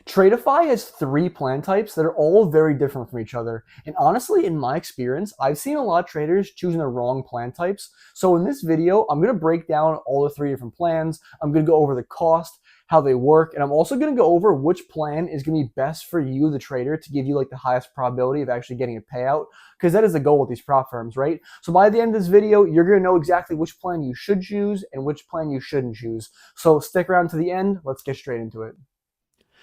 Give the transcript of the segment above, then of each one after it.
Tradeify has three plan types that are all very different from each other. And honestly, in my experience, I've seen a lot of traders choosing the wrong plan types. So in this video, I'm going to break down all the three different plans. I'm going to go over the cost, how they work, and I'm also going to go over which plan is going to be best for you, the trader, to give you like the highest probability of actually getting a payout, because that is the goal with these prop firms, right? So by the end of this video, you're going to know exactly which plan you should choose and which plan you shouldn't choose. So stick around to the end. Let's get straight into it.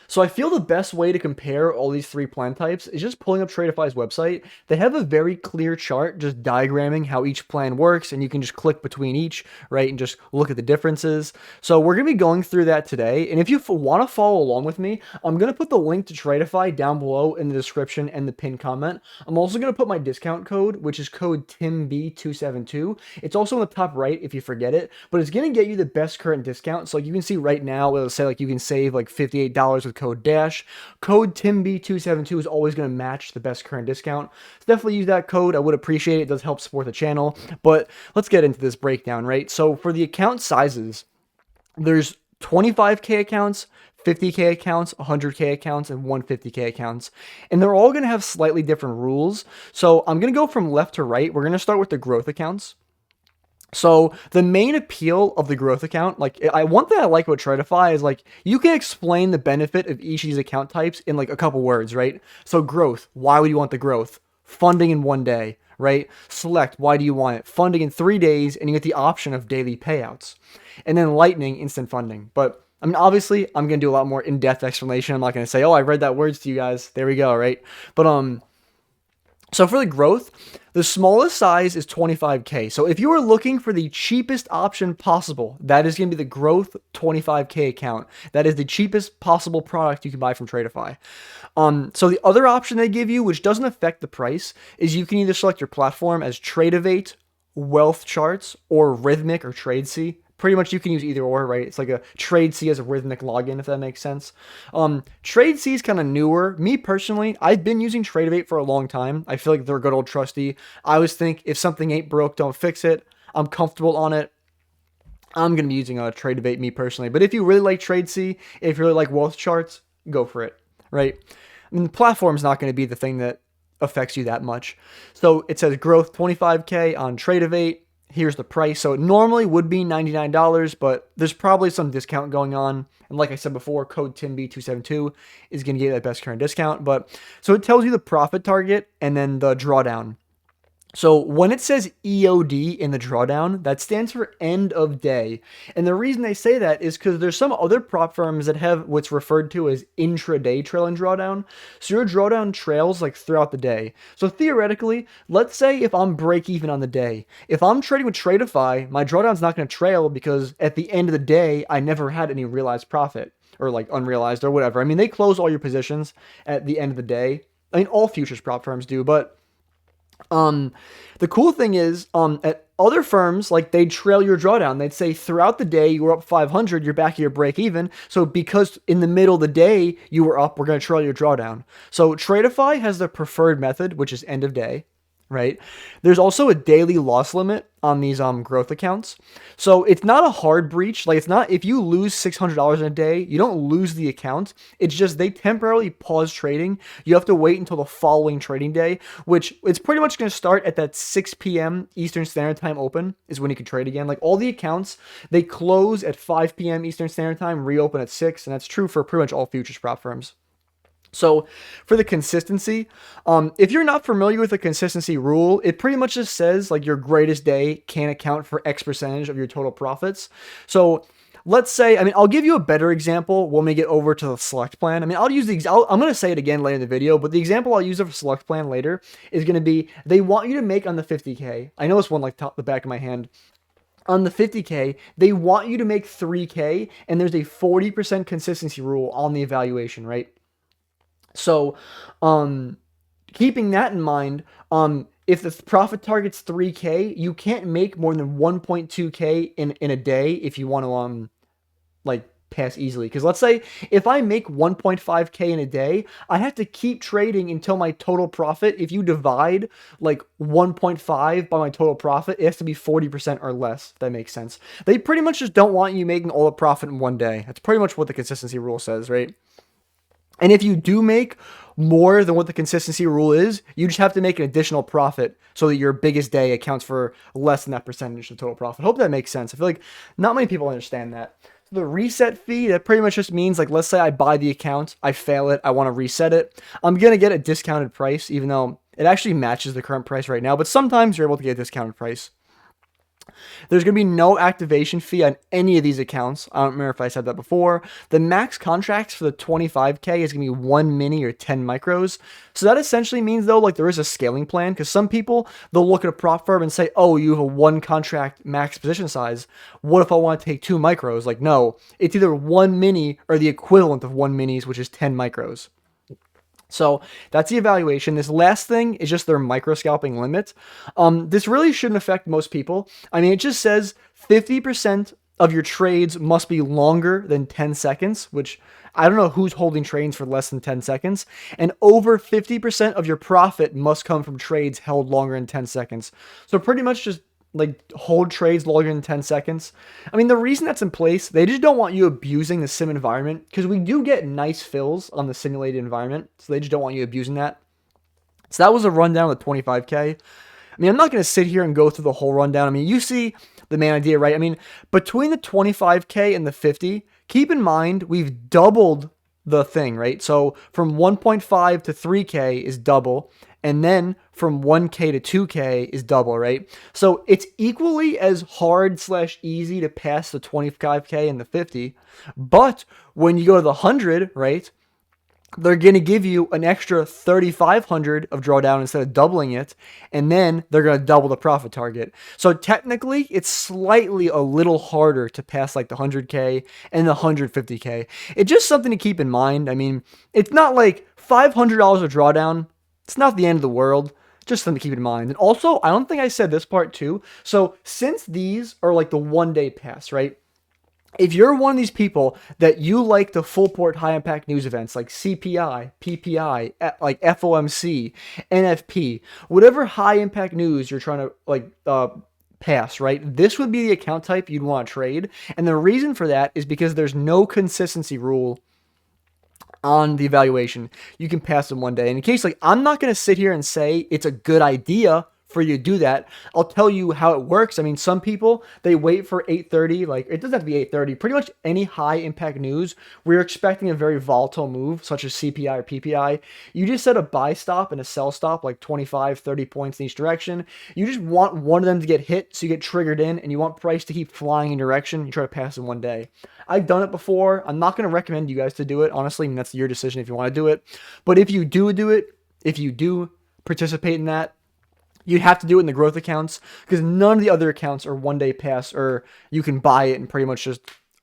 So I feel the best way to compare all these three plan types is just pulling up Tradeify's website. They have a very clear chart just diagramming how each plan works, and you can just click between each, right, and just look at the differences. So we're going to be going through that today, and if you want to follow along with me, I'm going to put the link to Tradeify down below in the description and the pinned comment. I'm also going to put my discount code, which is code TIMB272. It's also in the top right if you forget it, but it's going to get you the best current discount. So you can see right now, it'll say like you can save like $58 with code DASH. Code TIMB272 is always going to match the best current discount. So definitely use that code. I would appreciate it. It does help support the channel. But let's get into this breakdown, right? So for the account sizes, there's 25K accounts, 50K accounts, 100K accounts, and 150K accounts. And they're all going to have slightly different rules. So I'm going to go from left to right. We're going to start with the growth accounts. So the main appeal of the growth account, like one thing I like about Tradeify is like you can explain the benefit of each of these account types in like a couple words, right? So growth, why would you want the growth? Funding in 1 day, right? Select, why do you want it? Funding in 3 days, and you get the option of daily payouts. And then Lightning, instant funding. But I mean, obviously, I'm gonna do a lot more in-depth explanation. I'm not gonna say, oh, I read that words to you guys. There we go, right? But so for the growth, the smallest size is 25K. So if you are looking for the cheapest option possible, that is going to be the growth 25K account. That is the cheapest possible product you can buy from Tradeify. So the other option they give you, which doesn't affect the price, is you can either select your platform as Tradeivate, Wealth Charts, or Rhythmic or TradeC. Pretty much you can use either or, right? It's like a TradeC as a Rhythmic login, if that makes sense. TradeC is kind of newer. Me personally, I've been using Tradeivate for a long time. I feel like they're a good old trusty. I always think if something ain't broke, don't fix it. I'm comfortable on it. I'm going to be using Tradeivate, me personally. But if you really like TradeC, if you really like Wealth Charts, go for it, right? I mean, the platform's not going to be the thing that affects you that much. So it says growth 25K on Tradeivate. Here's the price. So it normally would be $99, but there's probably some discount going on. And like I said before, code TIMB272 is going to get you that best current discount. But so it tells you the profit target and then the drawdown. So when it says EOD in the drawdown, that stands for end of day. And the reason they say that is because there's some other prop firms that have what's referred to as intraday trail and drawdown. So your drawdown trails like throughout the day. So theoretically, let's say if I'm break even on the day, if I'm trading with Tradeify, my drawdown's not going to trail because at the end of the day, I never had any realized profit or like unrealized or whatever. I mean, they close all your positions at the end of the day. I mean, all futures prop firms do, but the cool thing is, at other firms, like they'd trail your drawdown. They'd say throughout the day you were up 500, you're back at your break even. So because in the middle of the day you were up, we're going to trail your drawdown. So Tradeify has the preferred method, which is end of day, right? There's also a daily loss limit on these growth accounts. So it's not a hard breach. Like it's not, if you lose $600 in a day, you don't lose the account. It's just they temporarily pause trading. You have to wait until the following trading day, which it's pretty much going to start at that 6 p.m. Eastern Standard Time open is when you can trade again. Like all the accounts, they close at 5 p.m. Eastern Standard Time, reopen at 6, and that's true for pretty much all futures prop firms. So for the consistency, if you're not familiar with the consistency rule, it pretty much just says like your greatest day can account for X percentage of your total profits. So let's say, I mean, I'll give you a better example when we get over to the select plan. I mean, I'm going to say it again later in the video, but the example I'll use of a select plan later is going to be, they want you to make on the 50K. I know this one like the back of my hand. On the 50K, they want you to make 3K, and there's a 40% consistency rule on the evaluation, right? So, keeping that in mind, if the profit target's 3K, you can't make more than 1.2K in a day if you want to, like pass easily. Because let's say if I make 1.5K in a day, I have to keep trading until my total profit. If you divide like 1.5 by my total profit, it has to be 40% or less. If that makes sense. They pretty much just don't want you making all the profit in one day. That's pretty much what the consistency rule says, right? And if you do make more than what the consistency rule is, you just have to make an additional profit so that your biggest day accounts for less than that percentage of total profit. Hope that makes sense. I feel like not many people understand that. So the reset fee, that pretty much just means, like, let's say I buy the account, I fail it, I want to reset it. I'm going to get a discounted price, even though it actually matches the current price right now, but sometimes you're able to get a discounted price. There's going to be no activation fee on any of these accounts. I don't remember if I said that before. The max contracts for the 25K is going to be 1 mini or 10 micros. So that essentially means, though, like, there is a scaling plan, because some people, they'll look at a prop firm and say, oh, you have a 1 contract max position size. What if I want to take 2 micros? Like, no, it's either 1 mini or the equivalent of 1 minis, which is 10 micros. So that's the evaluation. This last thing is just their micro scalping limit. This really shouldn't affect most people. I mean, it just says 50% of your trades must be longer than 10 seconds, which I don't know who's holding trades for less than 10 seconds. And over 50% of your profit must come from trades held longer than 10 seconds. So pretty much just like hold trades longer than 10 seconds. I mean, the reason that's in place, they just don't want you abusing the sim environment, because we do get nice fills on the simulated environment. So they just don't want you abusing that. So that was a rundown of the 25K. I mean, I'm not going to sit here and go through the whole rundown. I mean, you see the main idea, right? I mean, between the 25K and the 50, keep in mind, we've doubled the thing, right? So from 1.5 to 3K is double. And then from 1K to 2K is double, right? So it's equally as hard / easy to pass the 25K and the 50. But when you go to the 100, right, they're going to give you an extra 3,500 of drawdown instead of doubling it. And then they're going to double the profit target. So technically, it's slightly a little harder to pass like the 100K and the 150K. It's just something to keep in mind. I mean, it's not like $500 of drawdown. It's not the end of the world, just something to keep in mind. And also, I don't think I said this part too. So since these are like the 1-day pass, right? If you're one of these people that you like the full port high impact news events like CPI, PPI, like FOMC, NFP, whatever high impact news you're trying to like pass, right? This would be the account type you'd want to trade. And the reason for that is because there's no consistency rule on the evaluation. You can pass them 1 day. And in case, like, I'm not going to sit here and say it's a good idea for you to do that. I'll tell you how it works. I mean, some people, they wait for 8:30. Like, it doesn't have to be 8:30. Pretty much any high impact news, we're expecting a very volatile move, such as CPI or PPI. You just set a buy stop and a sell stop, like 25, 30 points in each direction. You just want one of them to get hit, so you get triggered in, and you want price to keep flying in direction. You try to pass in 1 day. I've done it before. I'm not going to recommend you guys to do it. Honestly, I mean, that's your decision if you want to do it. But if you do it, if you do participate in that, you'd have to do it in the growth accounts, because none of the other accounts are 1 day pass, or you can buy it and pretty much just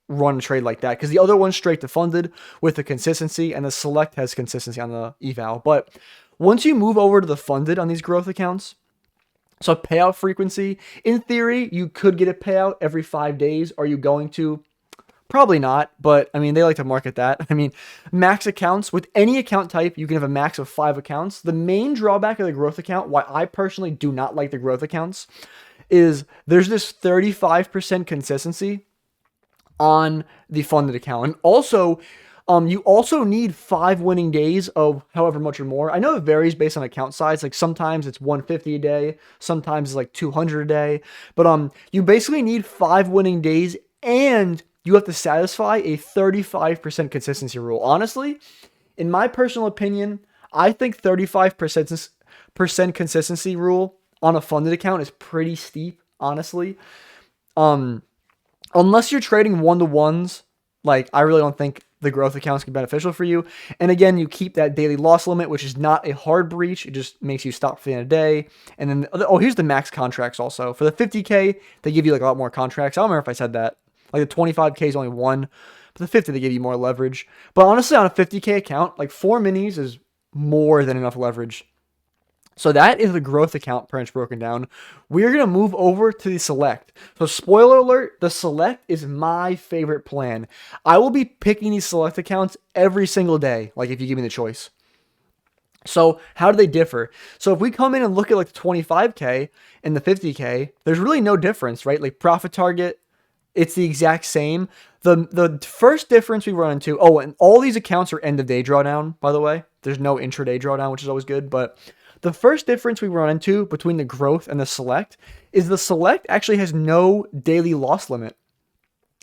run a trade like that, because the other one's straight to funded with the consistency, and the select has consistency on the eval. But once you move over to the funded on these growth accounts, so payout frequency, in theory, you could get a payout every 5 days. Are you going to? Probably not, but I mean, they like to market that. I mean, max accounts, with any account type, you can have a max of 5 accounts. The main drawback of the growth account, why I personally do not like the growth accounts, is there's this 35% consistency on the funded account. And also, you also need 5 winning days of however much or more. I know it varies based on account size. Like sometimes it's 150 a day, sometimes it's like 200 a day. But you basically need 5 winning days, and you have to satisfy a 35% consistency rule. Honestly, in my personal opinion, I think 35% consistency rule on a funded account is pretty steep, honestly. Unless you're trading one-to-ones, like, I really don't think the growth accounts can be beneficial for you. And again, you keep that daily loss limit, which is not a hard breach. It just makes you stop for the end of the day. And then, oh, here's the max contracts also. For the 50K, they give you like a lot more contracts. I don't remember if I said that. Like the 25K is only 1, but the 50, they give you more leverage. But honestly, on a 50K account, like 4 minis is more than enough leverage. So that is the growth account pretty much broken down. We're going to move over to the select. So spoiler alert, the select is my favorite plan. I will be picking these select accounts every single day, like if you give me the choice. So how do they differ? So if we come in and look at like the 25K and the 50K, there's really no difference, right? Like profit target, It's the exact same. The first difference we run into, oh, and all these accounts are end of day drawdown, by the way. There's no intraday drawdown, which is always good. But the first difference we run into between the growth and the select is the select actually has no daily loss limit.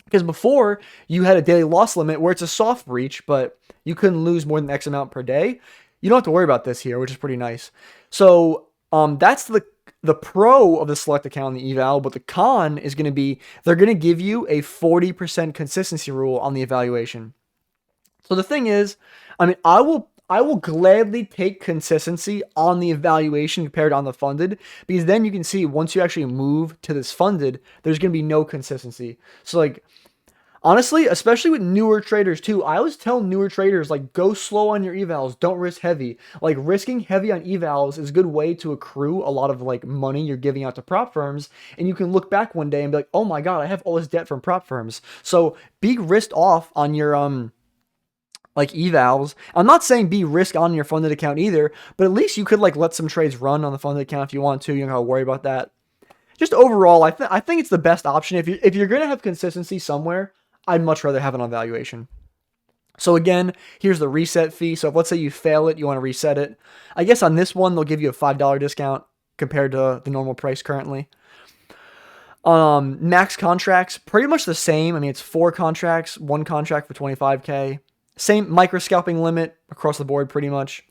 Because before, you had a daily loss limit where it's a soft breach, but you couldn't lose more than X amount per day. You don't have to worry about this here, which is pretty nice. So that's the pro of the select account on the eval, but the con is going to be they're going to give you a 40% consistency rule on the evaluation. So the thing is, I mean, I will gladly take consistency on the evaluation compared to on the funded, because then you can see once you actually move to this funded, there's going to be no consistency. So like, honestly, especially with newer traders too, I always tell newer traders, like, go slow on your evals, don't risk heavy. Like, risking heavy on evals is a good way to accrue a lot of like money you're giving out to prop firms, and you can look back one day and be like, oh my god, I have all this debt from prop firms. So be risked off on your like evals. I'm not saying be risk on your funded account either, but at least you could like let some trades run on the funded account if you want to. You don't have to worry about that. Just overall, I think it's the best option. If you're gonna have consistency somewhere, I'd much rather have it on valuation. So again, here's the reset fee. So if let's say you fail it, you want to reset it. I guess on this one, they'll give you a $5 discount compared to the normal price currently. Max contracts, pretty much the same. I mean, it's 4 contracts, 1 contract for 25K. Same micro scalping limit across the board pretty much.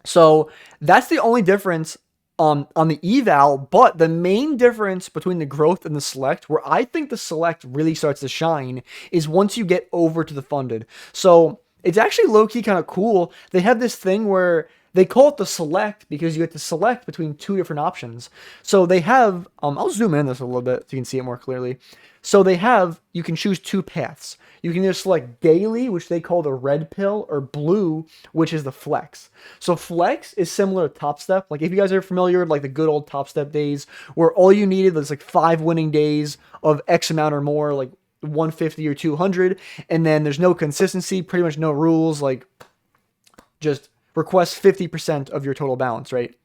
So that's the only difference on the eval, but the main difference between the growth and the select, where I think the select really starts to shine, is once you get over to the funded. So it's actually low-key kind of cool. They have this thing where they call it the select because you get to select between 2 different options. So they have, I'll zoom in this a little bit so you can see it more clearly. So they have, you can choose 2 paths. You can either select daily, which they call the red pill, or blue, which is the flex. So flex is similar to Top Step. Like if you guys are familiar with like the good old Top Step days, where all you needed was like 5 winning days of X amount or more, like 150 or 200, and then there's no consistency, pretty much no rules, like just request 50% of your total balance, right?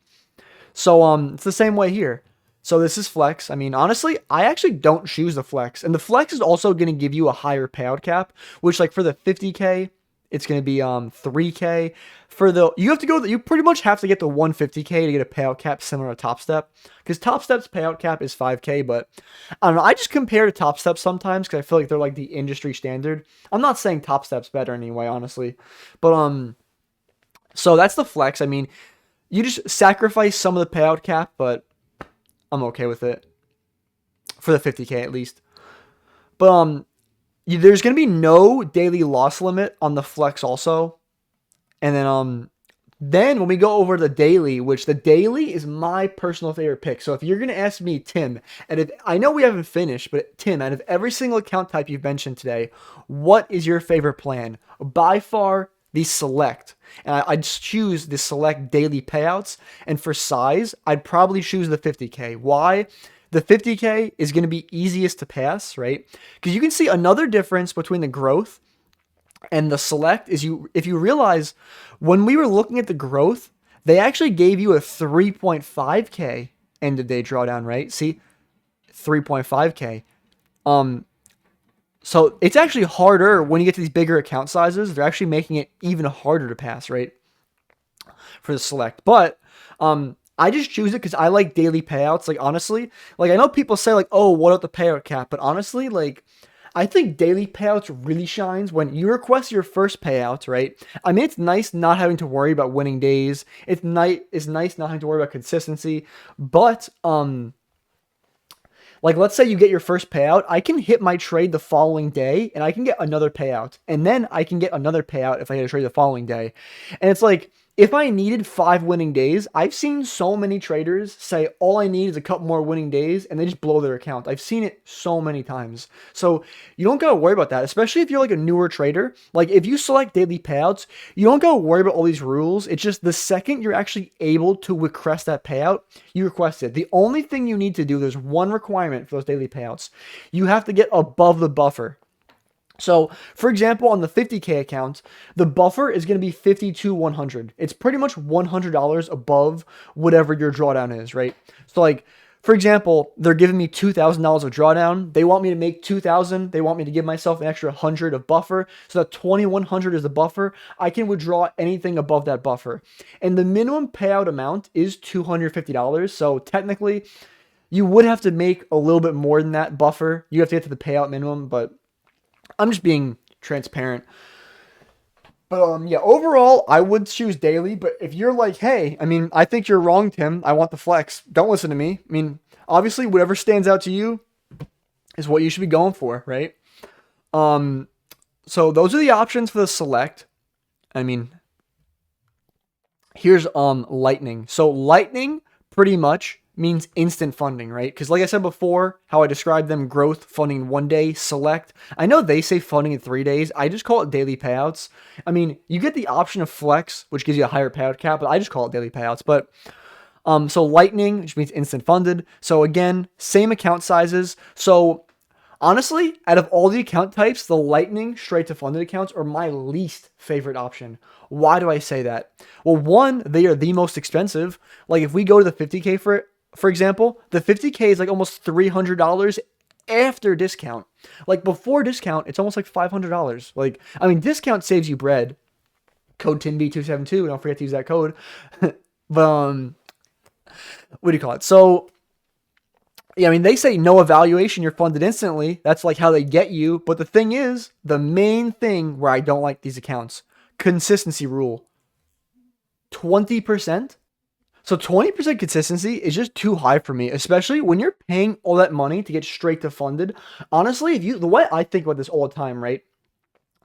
So it's the same way here. So this is flex. I mean, honestly, I actually don't choose the flex. And the flex is also going to give you a higher payout cap, which like for the 50K, it's going to be 3K. For the, you pretty much have to get the 150K to get a payout cap similar to Top Step. Because Top Step's payout cap is 5K, but I don't know. I just compare to Top Step sometimes because I feel like they're like the industry standard. I'm not saying Top Step's better anyway, honestly. But so that's the flex. I mean, you just sacrifice some of the payout cap, but I'm okay with it for the 50K at least. But there's gonna be no daily loss limit on the flex also. And then when we go over the daily, which the daily is my personal favorite pick. So if you're gonna ask me, Tim, and if I know we haven't finished, but Tim, out of every single account type you've mentioned today, what is your favorite plan? By far, the select. And I'd choose the select daily payouts. And for size, I'd probably choose the 50K. Why? The 50K is going to be easiest to pass, right? Because you can see another difference between the growth and the select is if you realize when we were looking at the growth, they actually gave you a 3.5K end of day drawdown, right? See, 3.5K. So it's actually harder when you get to these bigger account sizes. They're actually making it even harder to pass, right? For the select. But I just choose it because I like daily payouts. Like honestly, like I know people say like, oh, what about the payout cap? But honestly, like I think daily payouts really shines when you request your first payout, right? I mean, it's nice not having to worry about winning days. It's nice not having to worry about consistency. But like, let's say you get your first payout, I can hit my trade the following day and I can get another payout. And then I can get another payout if I hit a trade the following day. And it's like, if I needed 5 winning days, I've seen so many traders say, all I need is a couple more winning days, and they just blow their account. I've seen it so many times. So you don't got to worry about that, especially if you're like a newer trader. Like if you select daily payouts, you don't got to worry about all these rules. It's just the second you're actually able to request that payout, you request it. The only thing you need to do, there's one requirement for those daily payouts. You have to get above the buffer. So, for example, on the 50K account, the buffer is going to be 52,100. It's pretty much $100 above whatever your drawdown is, right? So, like, for example, they're giving me $2,000 of drawdown. They want me to make 2,000. They want me to give myself an extra 100 of buffer. So that 2,100 is the buffer. I can withdraw anything above that buffer. And the minimum payout amount is $250. So technically, you would have to make a little bit more than that buffer. You have to get to the payout minimum, but I'm just being transparent. But yeah, overall, I would choose daily. But if you're like, hey, I mean, I think you're wrong, Tim. I want the flex. Don't listen to me. I mean, obviously, whatever stands out to you is what you should be going for, right? So those are the options for the select. I mean, here's Lightning. So Lightning pretty much means instant funding, right? Because like I said before, how I described them, growth, funding in 1 day, select. I know they say funding in 3 days. I just call it daily payouts. I mean, you get the option of flex, which gives you a higher payout cap, but I just call it daily payouts. But so Lightning, which means instant funded. So again, same account sizes. So honestly, out of all the account types, the Lightning straight to funded accounts are my least favorite option. Why do I say that? Well, one, they are the most expensive. Like if we go to the 50K for example, the 50K is like almost $300 after discount. Like before discount, it's almost like $500. Like, I mean, discount saves you bread. Code TINB272, don't forget to use that code. But, what do you call it? So, yeah, I mean, they say no evaluation, you're funded instantly. That's like how they get you. But the thing is, the main thing where I don't like these accounts, consistency rule. 20%? So 20% consistency is just too high for me, especially when you're paying all that money to get straight to funded. Honestly, the way I think about this all the time, right?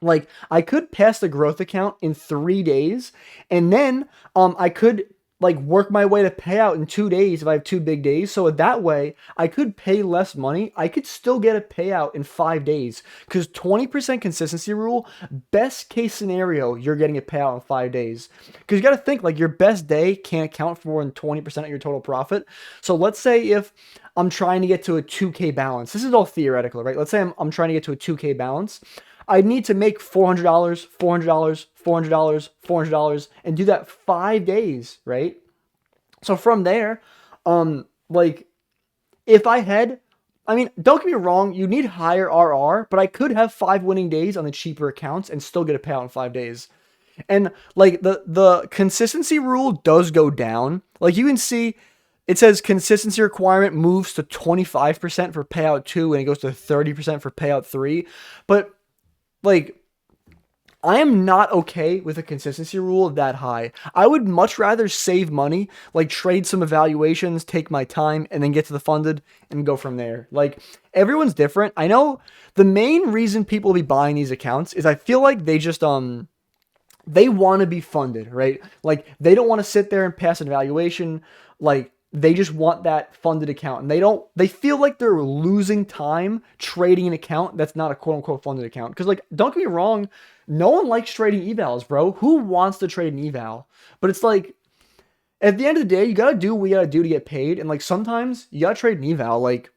Like I could pass the growth account in 3 days, and then I could like work my way to payout in 2 days if I have 2 big days. So that way I could pay less money. I could still get a payout in 5 days because 20% consistency rule, best case scenario, you're getting a payout in 5 days. Because you got to think like your best day can't account for more than 20% of your total profit. So let's say if I'm trying to get to a 2K balance, this is all theoretical, right? Let's say I'm trying to get to a 2K balance. I need to make $400, $400, $400, $400, and do that 5 days, right? So from there, like, if I had, I mean, don't get me wrong, you need higher RR, but I could have 5 winning days on the cheaper accounts and still get a payout in 5 days. And, like, the consistency rule does go down. Like, you can see, it says consistency requirement moves to 25% for payout 2, and it goes to 30% for payout 3. But like, I am not okay with a consistency rule that high. I would much rather save money, like trade some evaluations, take my time, and then get to the funded and go from there. Like, everyone's different. I know the main reason people will be buying these accounts is I feel like they just, they want to be funded, right? Like, they don't want to sit there and pass an evaluation. Like, they just want that funded account, and they feel like they're losing time trading an account that's not a quote unquote funded account. Because, like, don't get me wrong, no one likes trading evals, bro. Who wants to trade an eval? But it's like, at the end of the day, you gotta do what you gotta do to get paid. And like, sometimes you gotta trade an eval. Like,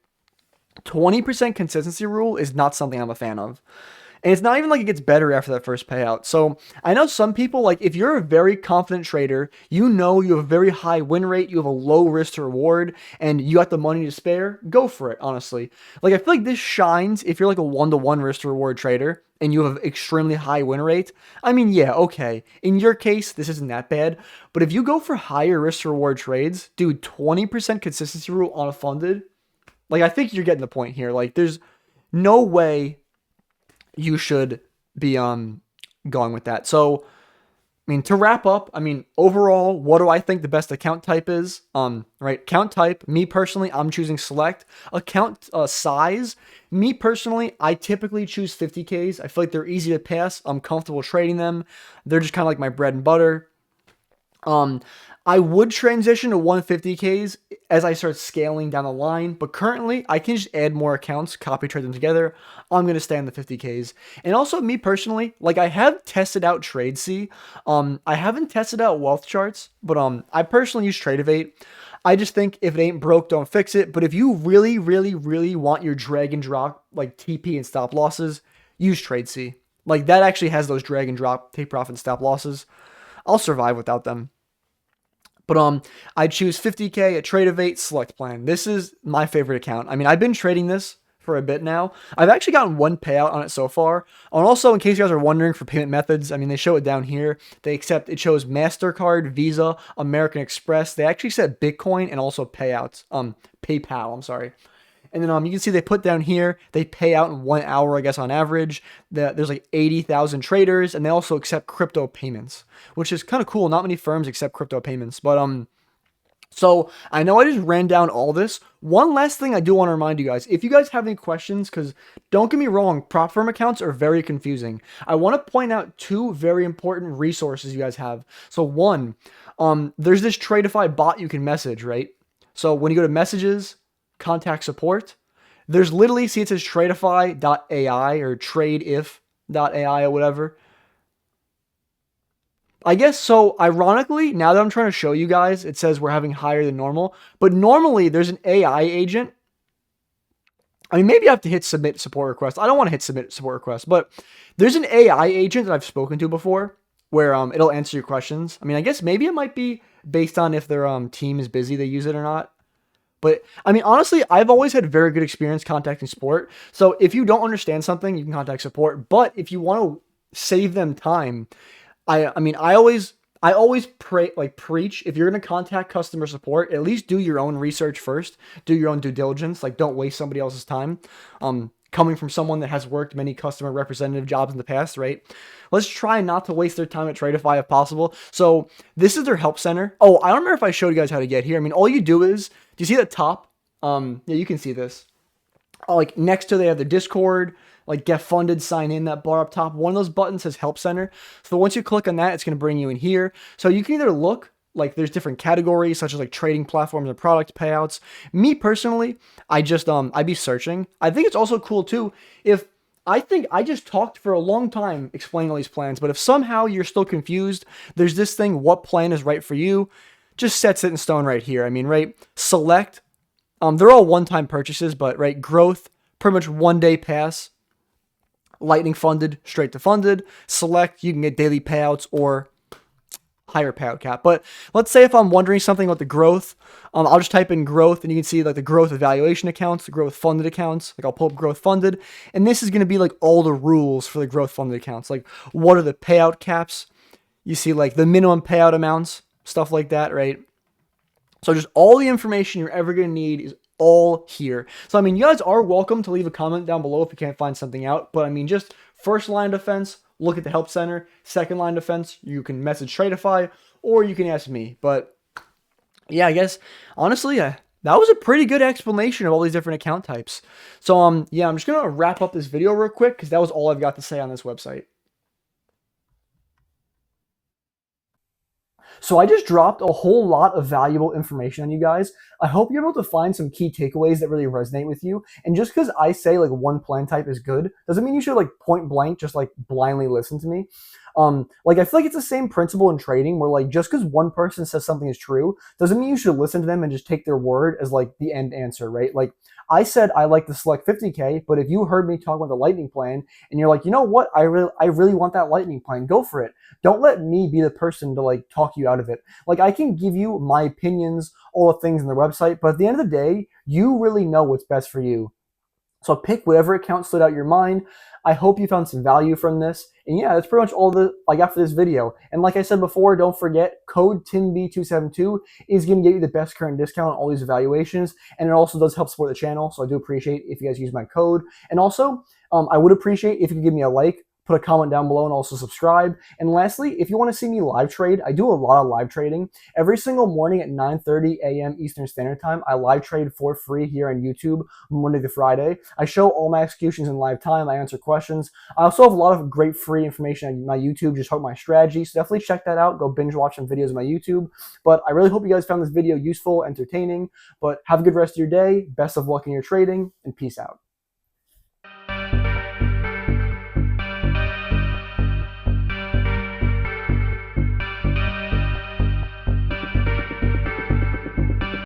20% consistency rule is not something I'm a fan of. And it's not even like it gets better after that first payout. So I know some people, like if you're a very confident trader, you know you have a very high win rate, you have a low risk to reward, and you got the money to spare, go for it, honestly. Like I feel like this shines if you're like a 1-to-1 risk to reward trader and you have extremely high win rate. I mean, yeah, okay. In your case, this isn't that bad. But if you go for higher risk to reward trades, dude, 20% consistency rule on a funded, like I think you're getting the point here. Like there's no way you should be going with that. So, I mean, to wrap up, I mean, overall, what do I think the best account type is? Right, account type, me personally, I'm choosing select. Account size, me personally, I typically choose 50Ks. I feel like they're easy to pass. I'm comfortable trading them. They're just kind of like my bread and butter. I would transition to 150Ks as I start scaling down the line, but currently I can just add more accounts, copy trade them together. I'm going to stay on the 50Ks. And also me personally, like I have tested out TradeC. I haven't tested out wealth charts, but I personally use Tradeivate. I just think if it ain't broke, don't fix it. But if you really, really, really want your drag and drop like TP and stop losses, use TradeC. Like that actually has those drag and drop take profit and stop losses. I'll survive without them. But I choose 50K at Tradeify select plan. This is my favorite account. I mean, I've been trading this for a bit now. I've actually gotten one payout on it so far. And also, in case you guys are wondering for payment methods, I mean, they show it down here. It shows MasterCard, Visa, American Express. They actually said Bitcoin and also payouts. PayPal, I'm sorry. And then you can see they put down here, they pay out in 1 hour, I guess, on average. There's like 80,000 traders, and they also accept crypto payments, which is kind of cool. Not many firms accept crypto payments. But so I know I just ran down all this. One last thing I do want to remind you guys, if you guys have any questions, because don't get me wrong, prop firm accounts are very confusing. I want to point out two very important resources you guys have. So one, there's this Tradeify bot you can message, right? So when you go to messages, contact support, there's literally, see it says tradeify.ai or tradeif.ai or whatever. I guess so. Ironically, now that I'm trying to show you guys, it says we're having higher than normal. But normally there's an AI agent. I mean, maybe I have to hit submit support request. I don't want to hit submit support request, but there's an AI agent that I've spoken to before where it'll answer your questions. I mean, I guess maybe it might be based on if their team is busy, they use it or not. But I mean, honestly, I've always had very good experience contacting support. So if you don't understand something, you can contact support. But if you want to save them time, I mean, I always preach, if you're going to contact customer support, at least do your own research first, do your own due diligence. Like, don't waste somebody else's time. Coming from someone that has worked many customer representative jobs in the past, right? Let's try not to waste their time at Tradeify if possible. So this is their help center. Oh, I don't remember if I showed you guys how to get here. I mean, all you do is, do you see the top? Yeah, you can see this. Like next to, they have the Discord, like get funded, sign in, that bar up top. One of those buttons says help center. So once you click on that, it's going to bring you in here. So you can either look, like there's different categories such as like trading platforms and product payouts. Me personally, I'd be searching. I think it's also cool too if I think I just talked for a long time explaining all these plans, but if somehow you're still confused, there's this thing, what plan is right for you, just sets it in stone right here. I mean, right, select, they're all one-time purchases, but right, growth, pretty much 1 day pass, Lightning funded, straight to funded, select, you can get daily payouts or higher payout cap. But let's say if I'm wondering something about the growth, I'll just type in growth and you can see like the growth evaluation accounts, the growth funded accounts. Like I'll pull up growth funded, and this is going to be like all the rules for the growth funded accounts. Like what are the payout caps? You see like the minimum payout amounts, stuff like that, right? So just all the information you're ever going to need is all here. So I mean, you guys are welcome to leave a comment down below if you can't find something out. But I mean, just first line of defense, look at the help center. Second line of defense, you can message Tradeify or you can ask me. But yeah, I guess honestly, that was a pretty good explanation of all these different account types. So yeah, I'm just gonna wrap up this video real quick because that was all I've got to say on this website. So I just dropped a whole lot of valuable information on you guys. I hope you're able to find some key takeaways that really resonate with you. And just because I say like one plan type is good, doesn't mean you should like point blank just like blindly listen to me. Like I feel like it's the same principle in trading where like just because one person says something is true, doesn't mean you should listen to them and just take their word as like the end answer, right? Like I said I like to select 50K, but if you heard me talk about the Lightning Plan and you're like, you know what, I really want that Lightning Plan, go for it. Don't let me be the person to like talk you out of it. Like I can give you my opinions, all the things on the website, but at the end of the day, you really know what's best for you. So pick whatever account stood out your mind. I hope you found some value from this. And yeah, that's pretty much all that I got for this video. And like I said before, don't forget, code TIMB272 is going to get you the best current discount on all these evaluations. And it also does help support the channel. So I do appreciate if you guys use my code. And also, I would appreciate if you could give me a like, put a comment down below, and also subscribe. And lastly, if you want to see me live trade, I do a lot of live trading. Every single morning at 9:30 a.m. Eastern Standard Time, I live trade for free here on YouTube, Monday to Friday. I show all my executions in live time. I answer questions. I also have a lot of great free information on my YouTube, just help my strategy. So definitely check that out. Go binge watch some videos on my YouTube. But I really hope you guys found this video useful, entertaining. But have a good rest of your day. Best of luck in your trading, and peace out.